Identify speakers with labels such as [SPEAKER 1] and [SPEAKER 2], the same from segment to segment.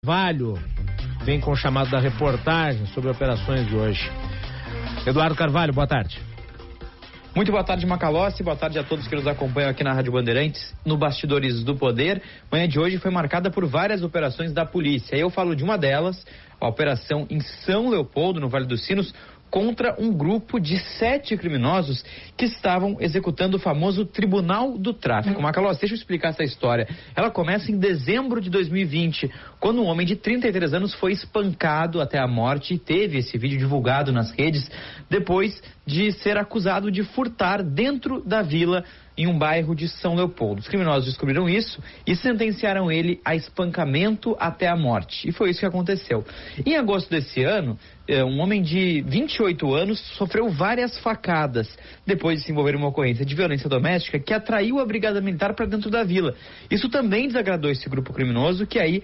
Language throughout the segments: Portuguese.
[SPEAKER 1] Carvalho vem com o chamado da reportagem sobre operações de hoje. Eduardo Carvalho, boa tarde.
[SPEAKER 2] Muito boa tarde, Macalossi, boa tarde a todos que nos acompanham aqui na Rádio Bandeirantes, no Bastidores do Poder. Manhã de hoje foi marcada por várias operações da polícia. Eu falo de uma delas, a operação em São Leopoldo, no Vale dos Sinos, contra um grupo de 7 criminosos que estavam executando o famoso Tribunal do Tráfico. Macalossi, deixa eu explicar essa história. Ela começa em dezembro de 2020, quando um homem de 33 anos foi espancado até a morte e teve esse vídeo divulgado nas redes depois de ser acusado de furtar dentro da vila em um bairro de São Leopoldo. Os criminosos descobriram isso e sentenciaram ele a espancamento até a morte. E foi isso que aconteceu. Em agosto desse ano, um homem de 28 anos sofreu várias facadas depois de se envolver em uma ocorrência de violência doméstica que atraiu a brigada militar para dentro da vila. Isso também desagradou esse grupo criminoso que aí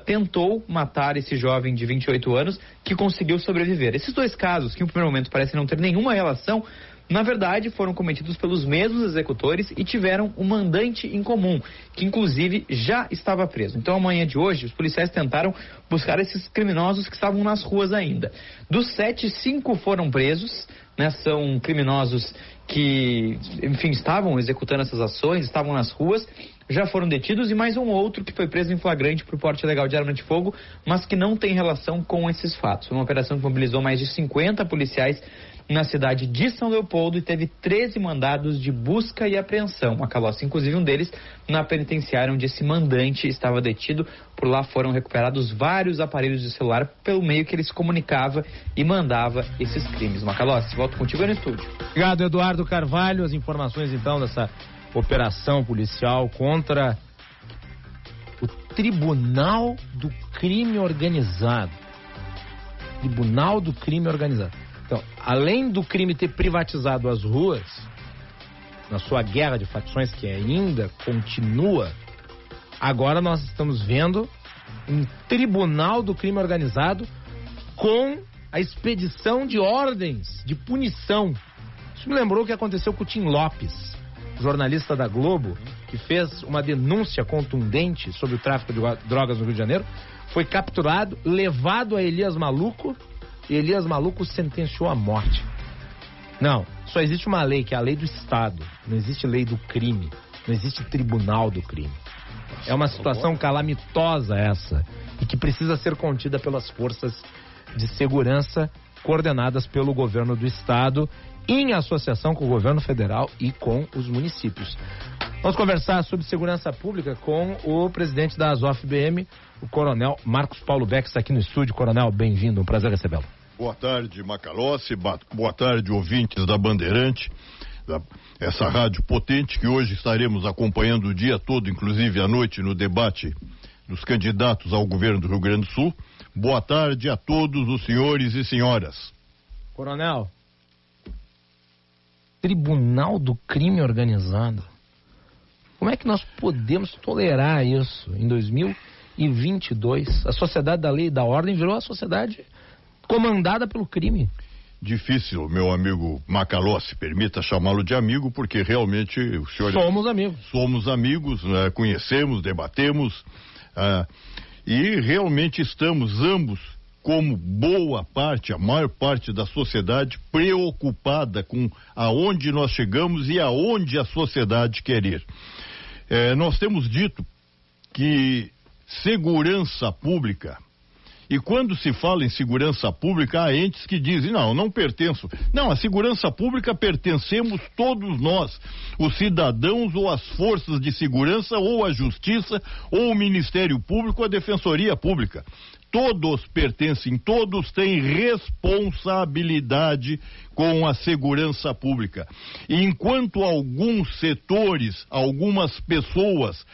[SPEAKER 2] tentou matar esse jovem de 28 anos que conseguiu sobreviver. Esses dois casos, que no primeiro momento parecem não ter nenhuma relação, na verdade, foram cometidos pelos mesmos executores e tiveram um mandante em comum, que inclusive já estava preso. Então, amanhã de hoje, os policiais tentaram buscar esses criminosos que estavam nas ruas ainda. Dos 7, 5 foram presos, né? São criminosos que, enfim, estavam executando essas ações, estavam nas ruas, já foram detidos, e mais um outro que foi preso em flagrante por porte ilegal de arma de fogo, mas que não tem relação com esses fatos. Uma operação que mobilizou mais de 50 policiais na cidade de São Leopoldo e teve 13 mandados de busca e apreensão. Macalossi, inclusive um deles na penitenciária onde esse mandante estava detido. Por lá foram recuperados vários aparelhos de celular pelo meio que ele se comunicava e mandava esses crimes. Macalossi, volto contigo aí no estúdio.
[SPEAKER 1] Obrigado, Eduardo Carvalho. As informações então dessa operação policial contra o Tribunal do Crime Organizado. Tribunal do Crime Organizado. Então, além do crime ter privatizado as ruas, na sua guerra de facções que ainda continua, agora nós estamos vendo um Tribunal do Crime Organizado com a expedição de ordens de punição. Isso me lembrou o que aconteceu com o Tim Lopes, jornalista da Globo, que fez uma denúncia contundente sobre o tráfico de drogas no Rio de Janeiro, foi capturado, levado a Elias Maluco, e Elias Maluco sentenciou à morte. Não, só existe uma lei, que é a lei do Estado. Não existe lei do crime. Não existe tribunal do crime. É uma situação calamitosa essa, e que precisa ser contida pelas forças de segurança coordenadas pelo governo do Estado, em associação com o governo federal e com os municípios. Vamos conversar sobre segurança pública com o presidente da Azof-BM, o coronel Marcos Paulo Beck, está aqui no estúdio. Coronel, bem-vindo, um prazer recebê-lo.
[SPEAKER 3] Boa tarde, Macalossi, boa tarde, ouvintes da Bandeirante, essa rádio potente que hoje estaremos acompanhando o dia todo, inclusive à noite, no debate dos candidatos ao governo do Rio Grande do Sul. Boa tarde a todos os senhores e senhoras.
[SPEAKER 1] Coronel, Tribunal do Crime Organizado. Como é que nós podemos tolerar isso em 2022? A sociedade da lei e da ordem virou a sociedade comandada pelo crime.
[SPEAKER 3] Difícil, meu amigo Macalossi, permita chamá-lo de amigo, porque realmente o senhor...
[SPEAKER 1] Somos amigos.
[SPEAKER 3] Somos amigos, né? Conhecemos, debatemos, e realmente estamos ambos, como boa parte, a maior parte da sociedade, preocupada com aonde nós chegamos e aonde a sociedade quer ir. Nós temos dito que segurança pública, e quando se fala em segurança pública, há entes que dizem, não pertenço. Não, a segurança pública pertencemos todos nós, os cidadãos ou as forças de segurança, ou a justiça, ou o Ministério Público, a Defensoria Pública. Todos pertencem, todos têm responsabilidade com a segurança pública. E enquanto alguns setores, algumas pessoas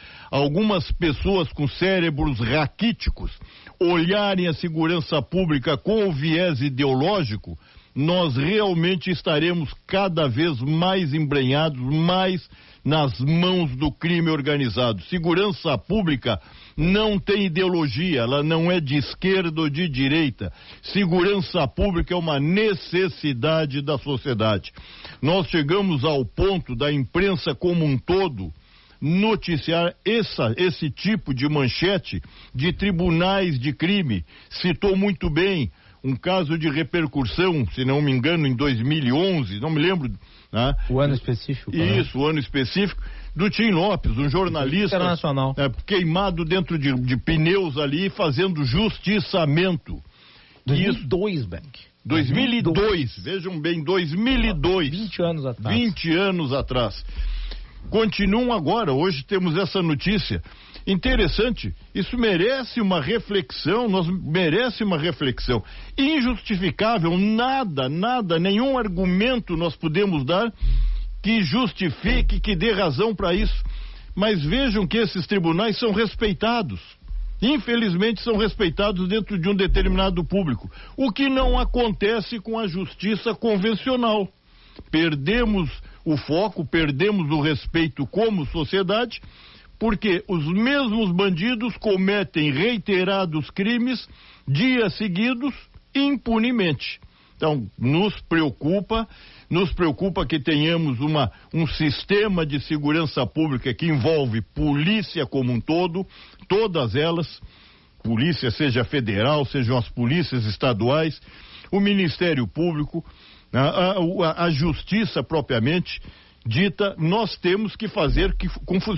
[SPEAKER 3] com cérebros raquíticos olharem a segurança pública com o viés ideológico, nós realmente estaremos cada vez mais embrenhados, mais nas mãos do crime organizado. Segurança pública não tem ideologia, ela não é de esquerda ou de direita. Segurança pública é uma necessidade da sociedade. Nós chegamos ao ponto da imprensa como um todo noticiar esse tipo de manchete de tribunais de crime. Citou muito bem um caso de repercussão, se não me engano, em 2011, não me lembro. Né?
[SPEAKER 1] O ano específico.
[SPEAKER 3] Isso, o ano específico, do Tim Lopes, um jornalista
[SPEAKER 1] internacional.
[SPEAKER 3] Queimado dentro de pneus ali, fazendo justiçamento.
[SPEAKER 1] 2002, Beck.
[SPEAKER 3] 2002, vejam bem, 2002.
[SPEAKER 1] 20 anos atrás.
[SPEAKER 3] 20 anos atrás. Continuam agora, hoje temos essa notícia. Interessante, isso merece uma reflexão, merece uma reflexão. Injustificável, nada, nenhum argumento nós podemos dar que justifique, que dê razão para isso. Mas vejam que esses tribunais são respeitados. Infelizmente são respeitados dentro de um determinado público. O que não acontece com a justiça convencional. Perdemos o foco, perdemos o respeito como sociedade, porque os mesmos bandidos cometem reiterados crimes dias seguidos impunemente. Então, nos preocupa que tenhamos um sistema de segurança pública que envolve polícia como um todo, todas elas, polícia seja federal, sejam as polícias estaduais, o Ministério Público, a justiça propriamente dita. Nós temos que fazer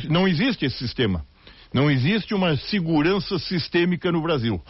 [SPEAKER 3] não existe esse sistema, não existe uma segurança sistêmica no Brasil.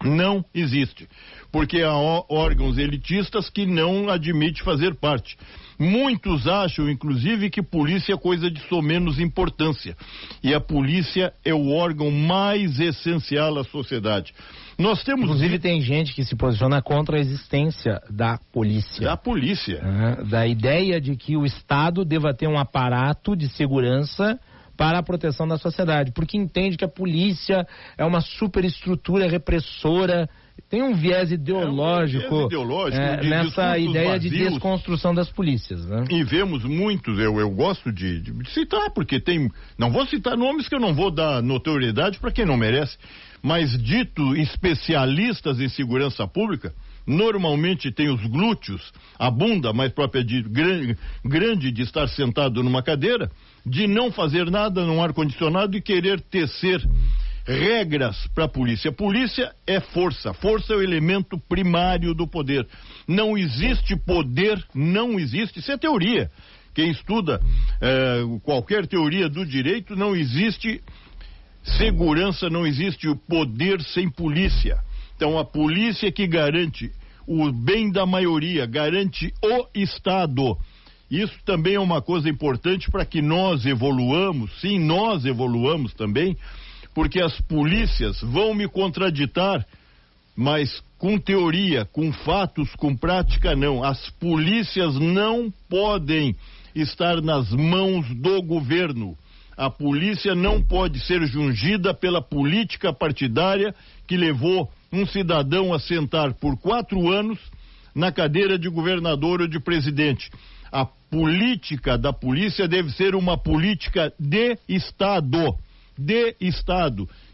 [SPEAKER 3] Não existe, porque há órgãos elitistas que não admitem fazer parte. Muitos acham, inclusive, que polícia é coisa de menos importância. E a polícia é o órgão mais essencial à sociedade. Nós temos...
[SPEAKER 1] Inclusive tem gente que se posiciona contra a existência da polícia.
[SPEAKER 3] Da polícia.
[SPEAKER 1] Da ideia de que o Estado deva ter um aparato de segurança para a proteção da sociedade, porque entende que a polícia é uma superestrutura repressora, tem um viés ideológico, nessa ideia vazios, de desconstrução das polícias, né? E
[SPEAKER 3] vemos muitos, eu gosto de citar, porque não vou citar nomes que eu não vou dar notoriedade para quem não merece, mas dito especialistas em segurança pública, normalmente tem os glúteos, a bunda mais própria grande de estar sentado numa cadeira, de não fazer nada num ar-condicionado e querer tecer regras para a polícia. A polícia é força é o elemento primário do poder. Não existe poder, não existe, isso é teoria. Quem estuda qualquer teoria do direito, não existe segurança, não existe o poder sem polícia. Então a polícia que garante o bem da maioria, garante o Estado. Isso também é uma coisa importante para que nós evoluamos, sim, nós evoluamos também, porque as polícias vão me contraditar, mas com teoria, com fatos, com prática não. As polícias não podem estar nas mãos do governo. A polícia não pode ser jungida pela política partidária que levou um cidadão a sentar por 4 anos na cadeira de governador ou de presidente. A política da polícia deve ser uma política de Estado,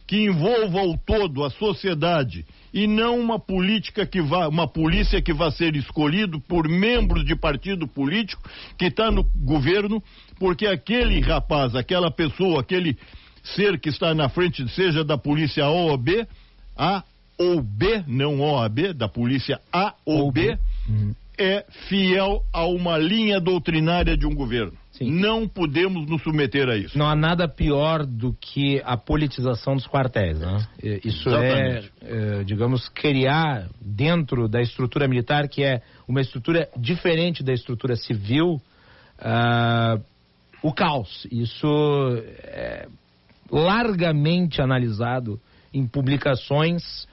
[SPEAKER 3] que envolva o todo, a sociedade, e não uma polícia que vai ser escolhido por membros de partido político que está no governo, porque aquele rapaz, aquela pessoa, aquele ser que está na frente, seja da polícia A ou B, não OAB, da polícia A ou B, é fiel a uma linha doutrinária de um governo. Sim. Não podemos nos submeter a isso.
[SPEAKER 1] Não há nada pior do que a politização dos quartéis, né? Isso digamos, criar dentro da estrutura militar, que é uma estrutura diferente da estrutura civil, o caos. Isso é largamente analisado em publicações,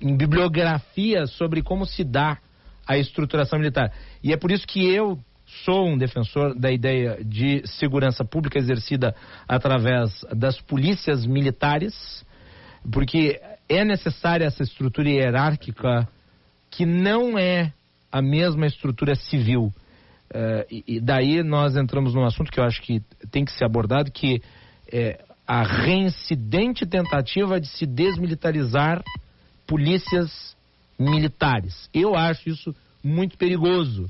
[SPEAKER 1] em bibliografias sobre como se dá a estruturação militar. E é por isso que eu sou um defensor da ideia de segurança pública exercida através das polícias militares, porque é necessária essa estrutura hierárquica que não é a mesma estrutura civil. E daí nós entramos num assunto que eu acho que tem que ser abordado, que é a reincidente tentativa de se desmilitarizar polícias militares. Eu acho isso muito perigoso.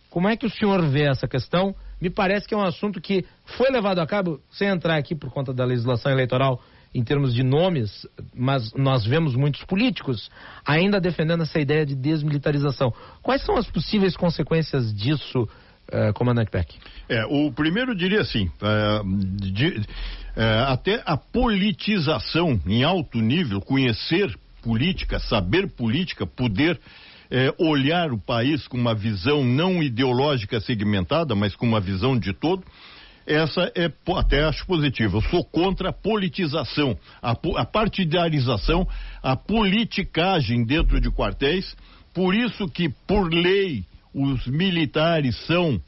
[SPEAKER 1] Como é que o senhor vê essa questão Me parece que é um assunto que foi levado a cabo, sem entrar aqui por conta da legislação eleitoral em termos de nomes, mas nós vemos muitos políticos ainda defendendo essa ideia de desmilitarização. Quais são as possíveis consequências disso, comandante Peck?
[SPEAKER 3] O primeiro diria assim, até a politização em alto nível, conhecer política, saber política, poder olhar o país com uma visão não ideológica segmentada, mas com uma visão de todo, essa até acho positiva. Eu sou contra a politização, a partidarização, a politicagem dentro de quartéis. Por isso que, por lei, os militares são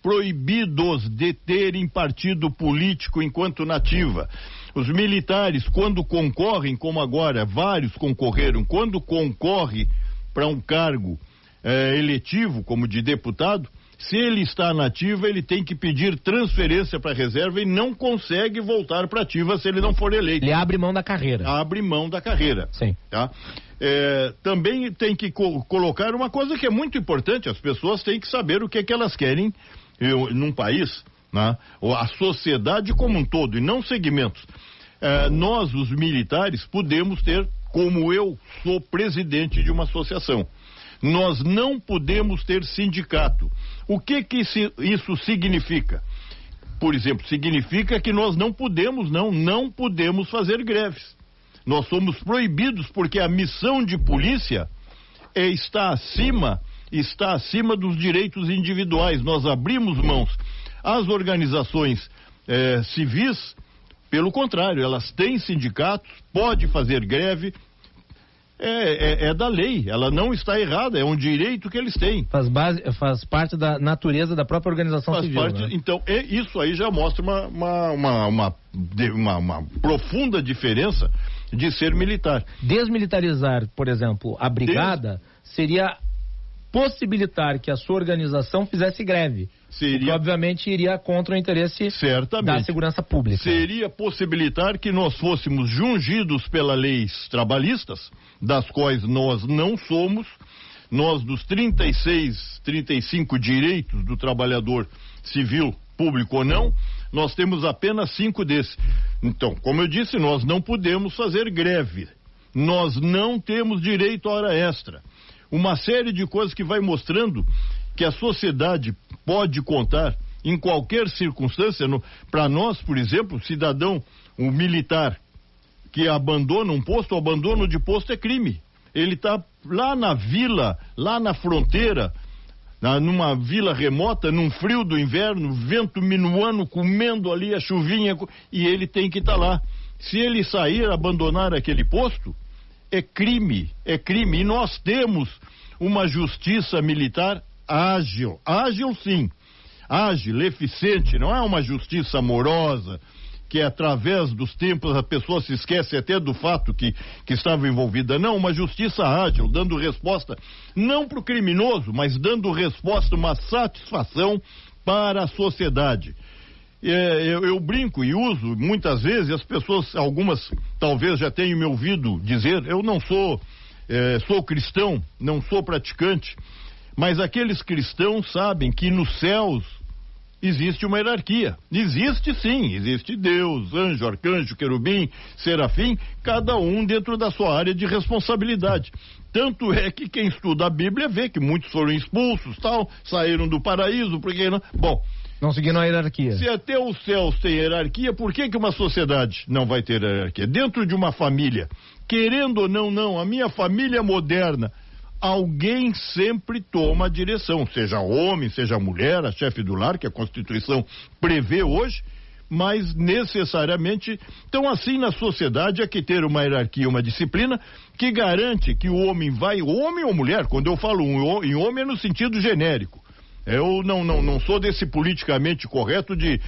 [SPEAKER 3] proibidos de terem partido político enquanto nativa. Os militares, quando concorrem, como agora vários concorreram, quando concorre para um cargo eletivo, como de deputado, se ele está na ativa, ele tem que pedir transferência para a reserva e não consegue voltar para a ativa se ele não for eleito.
[SPEAKER 1] Ele abre mão da carreira.
[SPEAKER 3] Abre mão da carreira.
[SPEAKER 1] Sim.
[SPEAKER 3] Tá? Também tem que colocar uma coisa que é muito importante, as pessoas têm que saber o que elas querem num país, né? A sociedade como um todo, e não segmentos. Nós, os militares, podemos ter, como eu sou presidente de uma associação, nós não podemos ter sindicato. O que isso significa? Por exemplo, significa que nós não podemos fazer greves. Nós somos proibidos porque a missão de polícia está acima dos direitos individuais. Nós abrimos mãos. As organizações civis, pelo contrário, elas têm sindicatos, pode fazer greve. É da lei, ela não está errada, é um direito que eles têm.
[SPEAKER 1] Faz parte da natureza da própria organização civil. Né?
[SPEAKER 3] Então, isso aí já mostra uma profunda diferença de ser militar.
[SPEAKER 1] Desmilitarizar, por exemplo, a brigada seria possibilitar que a sua organização fizesse greve. Que obviamente iria contra o interesse da segurança pública.
[SPEAKER 3] Seria possibilitar que nós fôssemos jungidos pelas leis trabalhistas, das quais nós não somos. Nós, dos 35 direitos do trabalhador civil, público ou não, nós temos apenas 5 desses. Então, como eu disse, nós não podemos fazer greve. Nós não temos direito à hora extra. Uma série de coisas que vai mostrando que a sociedade pode contar em qualquer circunstância. Para nós, por exemplo, cidadão, um militar que abandona um posto, o abandono de posto é crime. Ele está lá na vila, lá na fronteira, numa vila remota, num frio do inverno, vento minuano, comendo ali a chuvinha, e ele tem que estar lá. Se ele sair, abandonar aquele posto, é crime. E nós temos uma justiça militar ágil sim, ágil, eficiente, não é uma justiça amorosa, que através dos tempos a pessoa se esquece até do fato que estava envolvida, não, uma justiça ágil, dando resposta, não para o criminoso, mas dando resposta, uma satisfação para a sociedade. Eu brinco e uso muitas vezes, as pessoas, algumas talvez já tenham me ouvido dizer, eu não sou cristão, não sou praticante, mas aqueles cristãos sabem que nos céus existe uma hierarquia. Existe sim, existe Deus, anjo, arcanjo, querubim, serafim, cada um dentro da sua área de responsabilidade. Tanto é que quem estuda a Bíblia vê que muitos foram expulsos, saíram do paraíso, porque não... Bom,
[SPEAKER 1] não seguindo a hierarquia.
[SPEAKER 3] Se até os céus têm hierarquia, por que uma sociedade não vai ter hierarquia? Dentro de uma família, querendo ou não, a minha família moderna, alguém sempre toma a direção, seja homem, seja mulher, a chefe do lar, que a Constituição prevê hoje, mas necessariamente, então assim na sociedade é que ter uma hierarquia, uma disciplina que garante que o homem homem ou mulher, quando eu falo em homem é no sentido genérico. Eu não sou desse politicamente correto de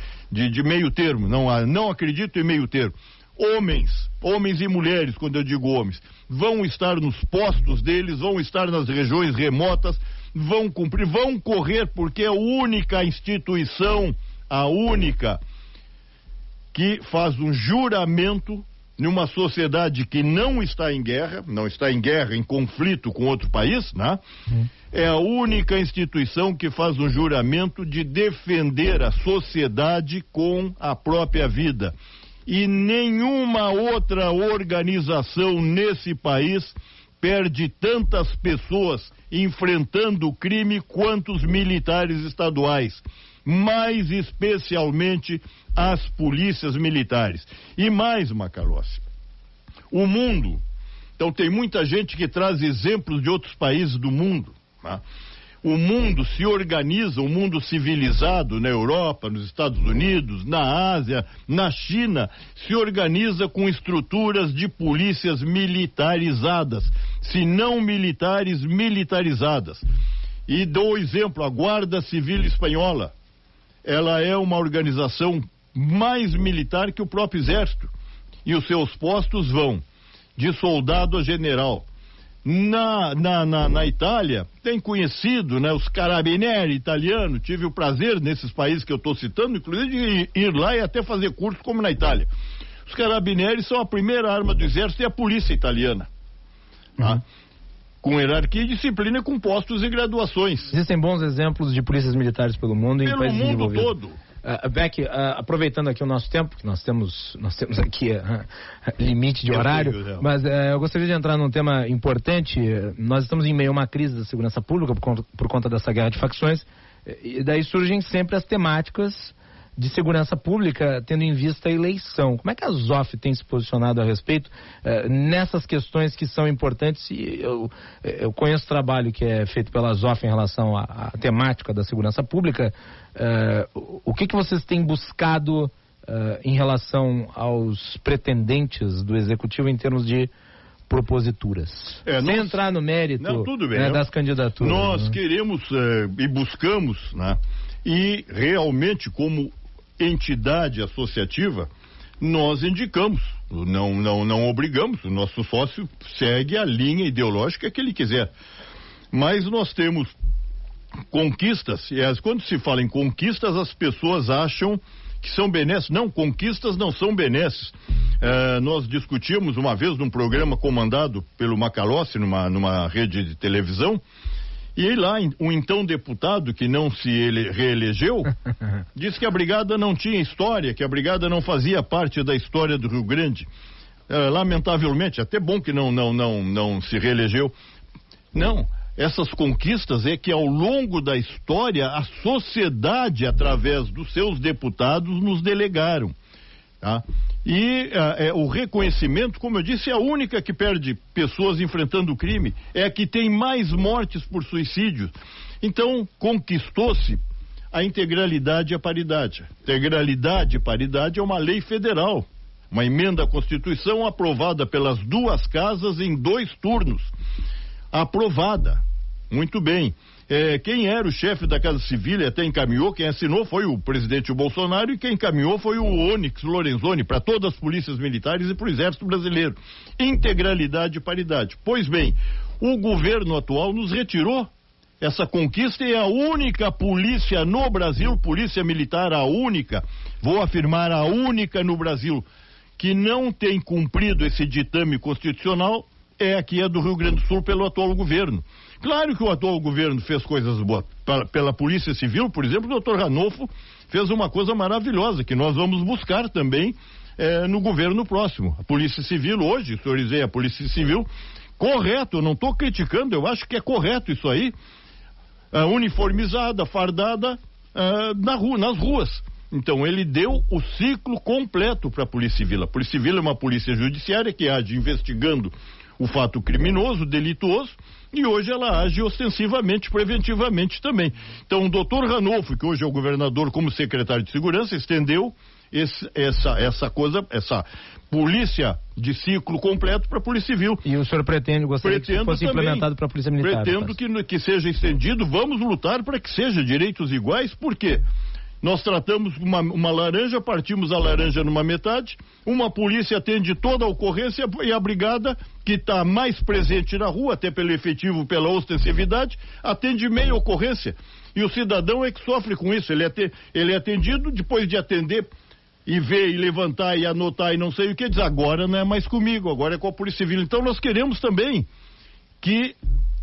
[SPEAKER 3] meio termo, não acredito em meio termo. Homens e mulheres, quando eu digo homens, vão estar nos postos deles, vão estar nas regiões remotas, vão cumprir, vão correr, porque é a única instituição, a única que faz um juramento numa sociedade que não está em guerra, em conflito com outro país, né? É a única instituição que faz um juramento de defender a sociedade com a própria vida. E nenhuma outra organização nesse país perde tantas pessoas enfrentando o crime quanto os militares estaduais, mais especialmente as polícias militares. E mais, Macalossi, o mundo, então tem muita gente que traz exemplos de outros países do mundo, tá? O mundo se organiza, o mundo civilizado na Europa, nos Estados Unidos, na Ásia, na China, se organiza com estruturas de polícias militarizadas, se não militares, militarizadas. E dou exemplo, a Guarda Civil Espanhola, ela é uma organização mais militar que o próprio Exército, e os seus postos vão de soldado a general. Na Itália, tem conhecido, né, os carabinieri italianos, tive o prazer nesses países que eu estou citando, inclusive de ir lá e até fazer curso como na Itália. Os carabinieri são a primeira arma do exército e a polícia italiana. Tá? Com hierarquia e disciplina, com postos e graduações.
[SPEAKER 1] Existem bons exemplos de polícias militares pelo mundo e em países
[SPEAKER 3] desenvolvidos. Pelo mundo todo.
[SPEAKER 1] Beck, aproveitando aqui o nosso tempo, que nós temos aqui limite de horário, mas eu gostaria de entrar num tema importante. Nós estamos em meio a uma crise da segurança pública por conta dessa guerra de facções, e daí surgem sempre as temáticas de segurança pública, tendo em vista a eleição. Como é que a ZOF tem se posicionado a respeito nessas questões que são importantes? E eu conheço o trabalho que é feito pela ZOF em relação à temática da segurança pública. O que vocês têm buscado em relação aos pretendentes do Executivo em termos de proposituras? Sem entrar no mérito das candidaturas.
[SPEAKER 3] Nós queremos e buscamos, né? E realmente, como entidade associativa, nós indicamos, não obrigamos, o nosso sócio segue a linha ideológica que ele quiser. Mas nós temos conquistas, e quando se fala em conquistas, as pessoas acham que são benesses. Não, conquistas não são benesses. Nós discutimos uma vez num programa comandado pelo Macalossi, numa rede de televisão, e lá um então deputado que não se reelegeu disse que a brigada não tinha história, que a brigada não fazia parte da história do Rio Grande. Lamentavelmente, até bom que não se reelegeu. Não, essas conquistas é que ao longo da história a sociedade, através dos seus deputados, nos delegaram. Tá? E o reconhecimento, como eu disse, é a única que perde pessoas enfrentando o crime, é a que tem mais mortes por suicídio. Então, conquistou-se a integralidade e a paridade. Integralidade e paridade é uma lei federal, uma emenda à Constituição aprovada pelas duas casas em 2 turnos. Aprovada. Muito bem. Quem era o chefe da Casa Civil e até encaminhou, quem assinou foi o presidente Bolsonaro, e quem encaminhou foi o Onyx Lorenzoni para todas as polícias militares e para o Exército Brasileiro. Integralidade e paridade. Pois bem, o governo atual nos retirou essa conquista e é a única polícia no Brasil, polícia militar, a única, vou afirmar, a única no Brasil que não tem cumprido esse ditame constitucional, é aqui a do Rio Grande do Sul pelo atual governo. Claro que o atual governo fez coisas boas. Pela Polícia Civil, por exemplo, o doutor Ranolfo fez uma coisa maravilhosa, que nós vamos buscar também no governo próximo. A Polícia Civil, hoje, senhorizei a Polícia Civil, correto, eu não estou criticando, eu acho que é correto isso aí, uniformizada, fardada, nas ruas. Então, ele deu o ciclo completo para a Polícia Civil. A Polícia Civil é uma polícia judiciária que age investigando o fato criminoso, delituoso, e hoje ela age ostensivamente, preventivamente também. Então, o doutor Ranolfo, que hoje é o governador como secretário de Segurança, estendeu essa polícia de ciclo completo para a Polícia Civil.
[SPEAKER 1] E o senhor gostaria que fosse também implementado para a Polícia Militar?
[SPEAKER 3] Pretendo que seja estendido. Vamos lutar para que seja direitos iguais, por quê? Nós tratamos uma laranja, partimos a laranja numa metade, uma polícia atende toda a ocorrência e a brigada, que está mais presente na rua, até pelo efetivo, pela ostensividade, atende meia ocorrência. E o cidadão é que sofre com isso, ele é atendido, depois de atender e ver e levantar e anotar e não sei o que, diz agora não é mais comigo, agora é com a Polícia Civil. Então nós queremos também que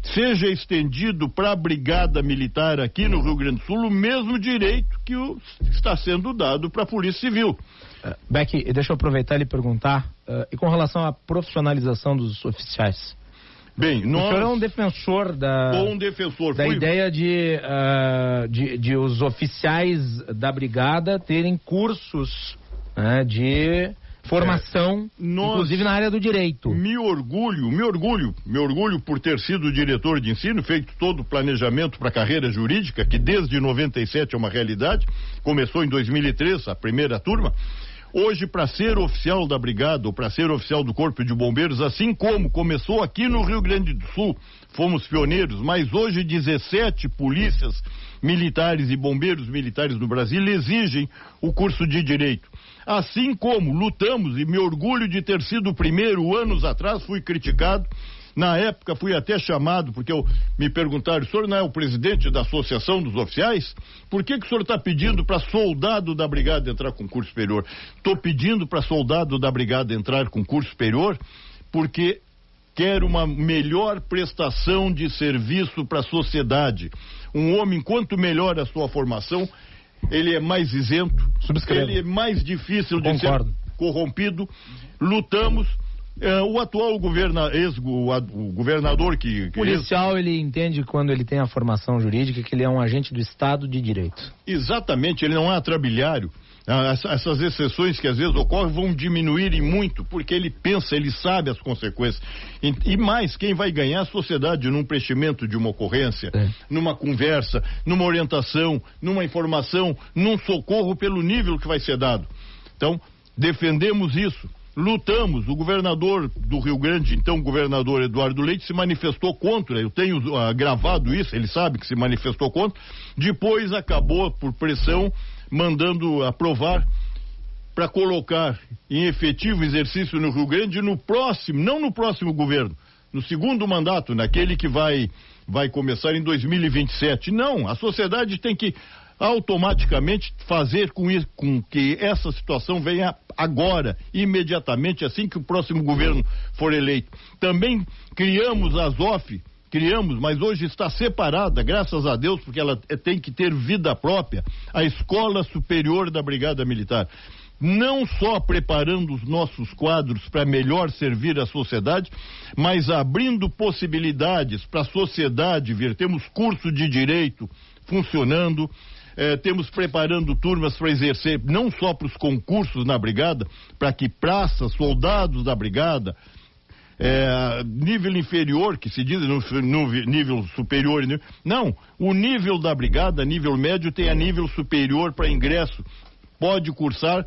[SPEAKER 3] seja estendido para a Brigada Militar aqui no Rio Grande do Sul o mesmo direito que está sendo dado para a Polícia Civil.
[SPEAKER 1] Beck, deixa eu aproveitar e lhe perguntar, e com relação à profissionalização dos oficiais?
[SPEAKER 3] Bem,
[SPEAKER 1] o senhor é um defensor da ideia de os oficiais da brigada terem cursos, né, de formação, inclusive na área do direito. Me orgulho por ter sido diretor de ensino, feito todo o planejamento para a carreira jurídica, que desde 97 é uma realidade, começou em 2003, a primeira turma. Hoje, para ser oficial da brigada ou para ser oficial do Corpo de Bombeiros, assim como começou aqui no Rio Grande do Sul, fomos pioneiros, mas hoje 17 polícias militares e bombeiros militares no Brasil exigem o curso de direito. Assim como lutamos, e me orgulho de ter sido o primeiro, anos atrás fui criticado. Na época fui até chamado, porque me perguntaram, o senhor não é o presidente da Associação dos Oficiais? Por que o senhor está pedindo para soldado da brigada entrar com curso superior? Estou pedindo para soldado da brigada entrar com curso superior porque quero uma melhor prestação de serviço para a sociedade. Um homem, quanto melhor a sua formação, ele é mais isento, ele é mais difícil de ser corrompido. Lutamos. O atual governador que policial, ele entende, quando ele tem a formação jurídica, que ele é um agente do Estado de Direito.
[SPEAKER 3] Exatamente, ele não é atrabilhário. Essas exceções que às vezes ocorrem vão diminuir muito, porque ele pensa, ele sabe as consequências. E mais, quem vai ganhar a sociedade num preenchimento de uma ocorrência, numa conversa, numa orientação, numa informação, num socorro pelo nível que vai ser dado. Então, defendemos isso. Lutamos, o governador do Rio Grande, então o governador Eduardo Leite, se manifestou contra, eu tenho gravado isso, ele sabe que se manifestou contra, depois acabou, por pressão, mandando aprovar para colocar em efetivo exercício no Rio Grande no próximo, não no próximo governo, no segundo mandato, naquele que vai começar em 2027. Não, a sociedade tem que automaticamente fazer com que essa situação venha agora, imediatamente, assim que o próximo governo for eleito. Também criamos a ZOF, mas hoje está separada, graças a Deus, porque ela tem que ter vida própria, a Escola Superior da Brigada Militar. Não só preparando os nossos quadros para melhor servir a sociedade, mas abrindo possibilidades para a sociedade vir. Temos curso de direito funcionando, temos preparando turmas para exercer, não só para os concursos na brigada, para que praças, soldados da brigada, nível inferior, que se diz no nível superior, não, o nível da brigada, nível médio, tem a nível superior para ingresso, pode cursar.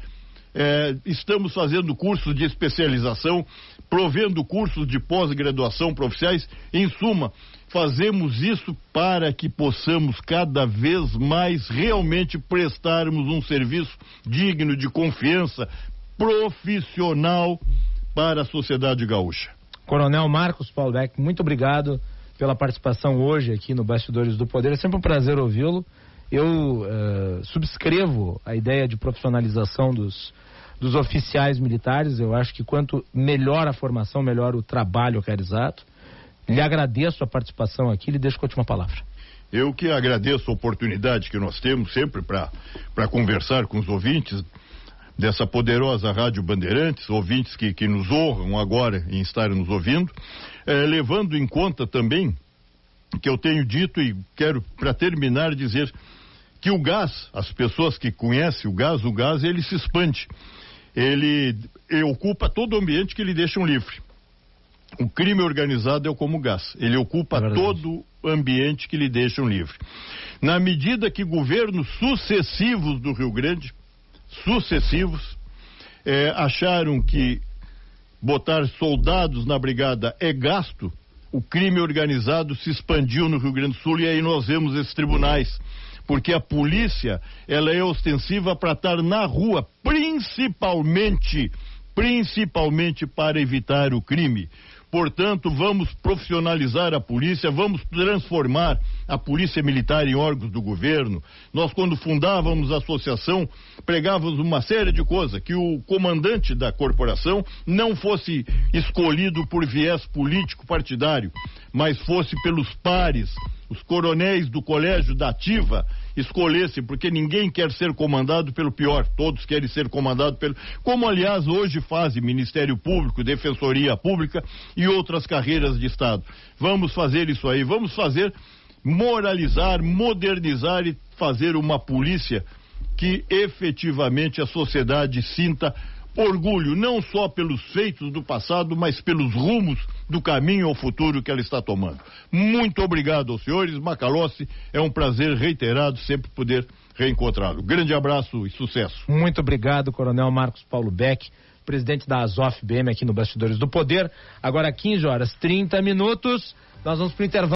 [SPEAKER 3] Estamos fazendo cursos de especialização, provendo cursos de pós-graduação para oficiais. Em suma, fazemos isso para que possamos cada vez mais realmente prestarmos um serviço digno, de confiança, profissional para a sociedade gaúcha.
[SPEAKER 1] Coronel Marcos Paulo Beck, muito obrigado pela participação hoje aqui no Bastidores do Poder. É sempre um prazer ouvi-lo. Eu subscrevo a ideia de profissionalização dos oficiais militares. Eu acho que quanto melhor a formação, melhor o trabalho realizado. Lhe agradeço a participação aqui, lhe deixo com a última palavra.
[SPEAKER 3] Eu que agradeço a oportunidade que nós temos sempre para conversar com os ouvintes dessa poderosa Rádio Bandeirantes, ouvintes que nos honram agora em estarem nos ouvindo, levando em conta também que eu tenho dito, e quero, para terminar, dizer que o gás, as pessoas que conhecem o gás ele se expande. Ele ocupa todo o ambiente que lhe deixam livre. O crime organizado é como o gás, ele ocupa todo o ambiente que lhe deixam livre. Na medida que governos sucessivos do Rio Grande, acharam que botar soldados na brigada é gasto, o crime organizado se expandiu no Rio Grande do Sul, e aí nós vemos esses tribunais, porque a polícia, ela é ostensiva para estar na rua, principalmente para evitar o crime. Portanto, vamos profissionalizar a polícia, vamos transformar a polícia militar em órgãos do governo. Nós, quando fundávamos a associação, pregávamos uma série de coisas, que o comandante da corporação não fosse escolhido por viés político partidário, mas fosse pelos pares, os coronéis do colégio da ativa escolhessem, porque ninguém quer ser comandado pelo pior, todos querem ser comandados pelo... Como, aliás, hoje fazem Ministério Público, Defensoria Pública e outras carreiras de Estado. Vamos fazer isso aí, vamos fazer, moralizar, modernizar e fazer uma polícia que efetivamente a sociedade sinta orgulho, não só pelos feitos do passado, mas pelos rumos do caminho ao futuro que ela está tomando. Muito obrigado aos senhores. Macalossi, é um prazer reiterado sempre poder reencontrá-lo. Grande abraço e sucesso.
[SPEAKER 1] Muito obrigado, Coronel Marcos Paulo Beck, presidente da Azof-BM aqui no Bastidores do Poder. Agora 15h30, nós vamos para o intervalo.